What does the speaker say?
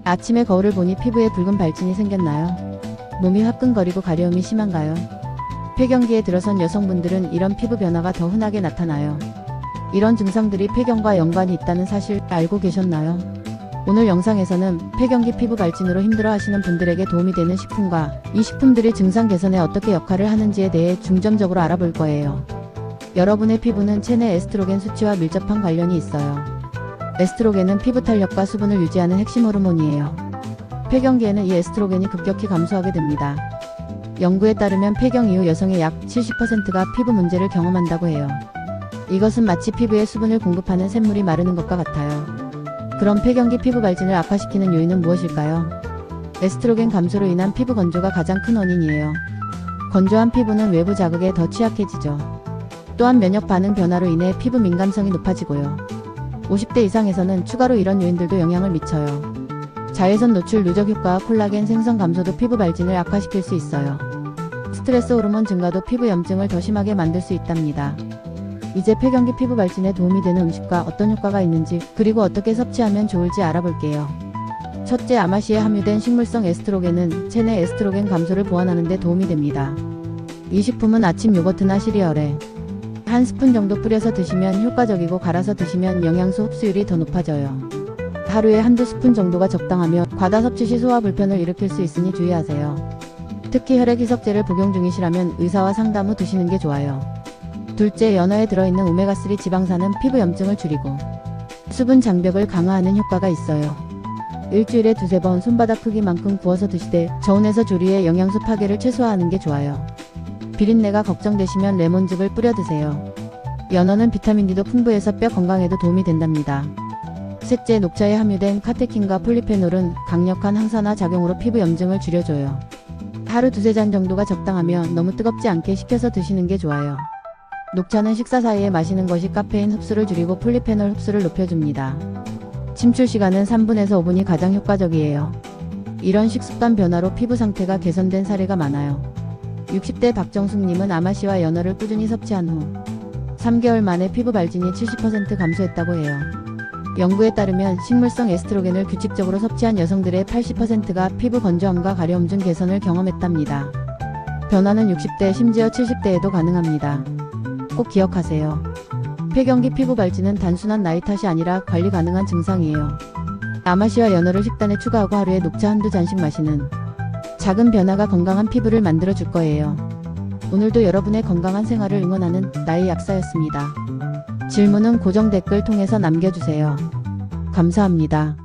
아침에 거울을 보니 피부에 붉은 발진이 생겼나요? 몸이 화끈거리고 가려움이 심한가요? 폐경기에 들어선 여성분들은 이런 피부 변화가 더 흔하게 나타나요. 이런 증상들이 폐경과 연관이 있다는 사실 알고 계셨나요? 오늘 영상에서는 폐경기 피부 발진으로 힘들어하시는 분들에게 도움이 되는 식품과 이 식품들이 증상 개선에 어떻게 역할을 하는지에 대해 중점적으로 알아볼 거예요. 여러분의 피부는 체내 에스트로겐 수치와 밀접한 관련이 있어요. 에스트로겐은 피부 탄력과 수분을 유지하는 핵심 호르몬이에요. 폐경기에는 이 에스트로겐이 급격히 감소하게 됩니다. 연구에 따르면 폐경 이후 여성의 약 70%가 피부 문제를 경험한다고 해요. 이것은 마치 피부에 수분을 공급하는 샘물이 마르는 것과 같아요. 그럼 폐경기 피부 발진을 악화시키는 요인은 무엇일까요? 에스트로겐 감소로 인한 피부 건조가 가장 큰 원인이에요. 건조한 피부는 외부 자극에 더 취약해지죠. 또한 면역 반응 변화로 인해 피부 민감성이 높아지고요. 50대 이상에서는 추가로 이런 요인들도 영향을 미쳐요. 자외선 노출 누적 효과와 콜라겐 생성 감소도 피부 발진을 악화시킬 수 있어요. 스트레스 호르몬 증가도 피부 염증을 더 심하게 만들 수 있답니다. 이제 폐경기 피부 발진에 도움이 되는 음식과 어떤 효과가 있는지, 그리고 어떻게 섭취하면 좋을지 알아볼게요. 첫째, 아마시에 함유된 식물성 에스트로겐은 체내 에스트로겐 감소를 보완하는 데 도움이 됩니다. 이 식품은 아침 요거트나 시리얼에 한 스푼 정도 뿌려서 드시면 효과적이고, 갈아서 드시면 영양소 흡수율이 더 높아져요. 하루에 한두 스푼 정도가 적당하며 과다 섭취 시 소화 불편을 일으킬 수 있으니 주의하세요. 특히 혈액 희석제를 복용 중이시라면 의사와 상담 후 드시는 게 좋아요. 둘째, 연어에 들어있는 오메가3 지방산은 피부 염증을 줄이고 수분 장벽을 강화하는 효과가 있어요. 일주일에 두세 번 손바닥 크기만큼 구워서 드시되 저온에서 조리해 영양소 파괴를 최소화하는 게 좋아요. 비린내가 걱정되시면 레몬즙을 뿌려 드세요. 연어는 비타민 D도 풍부해서 뼈 건강에도 도움이 된답니다. 셋째, 녹차에 함유된 카테킨과 폴리페놀은 강력한 항산화 작용으로 피부 염증을 줄여줘요. 하루 두세 잔 정도가 적당하며 너무 뜨겁지 않게 식혀서 드시는 게 좋아요. 녹차는 식사 사이에 마시는 것이 카페인 흡수를 줄이고 폴리페놀 흡수를 높여줍니다. 침출 시간은 3분에서 5분이 가장 효과적이에요. 이런 식습관 변화로 피부 상태가 개선된 사례가 많아요. 60대 박정숙님은 아마시와 연어를 꾸준히 섭취한 후 3개월 만에 피부 발진이 70% 감소했다고 해요. 연구에 따르면 식물성 에스트로겐을 규칙적으로 섭취한 여성들의 80%가 피부 건조함과 가려움증 개선을 경험했답니다. 변화는 60대 심지어 70대에도 가능합니다. 꼭 기억하세요. 폐경기 피부 발진은 단순한 나이 탓이 아니라 관리 가능한 증상이에요. 아마시와 연어를 식단에 추가하고 하루에 녹차 한두 잔씩 마시는 작은 변화가 건강한 피부를 만들어 줄 거예요. 오늘도 여러분의 건강한 생활을 응원하는 나의 약사였습니다. 질문은 고정 댓글 통해서 남겨주세요. 감사합니다.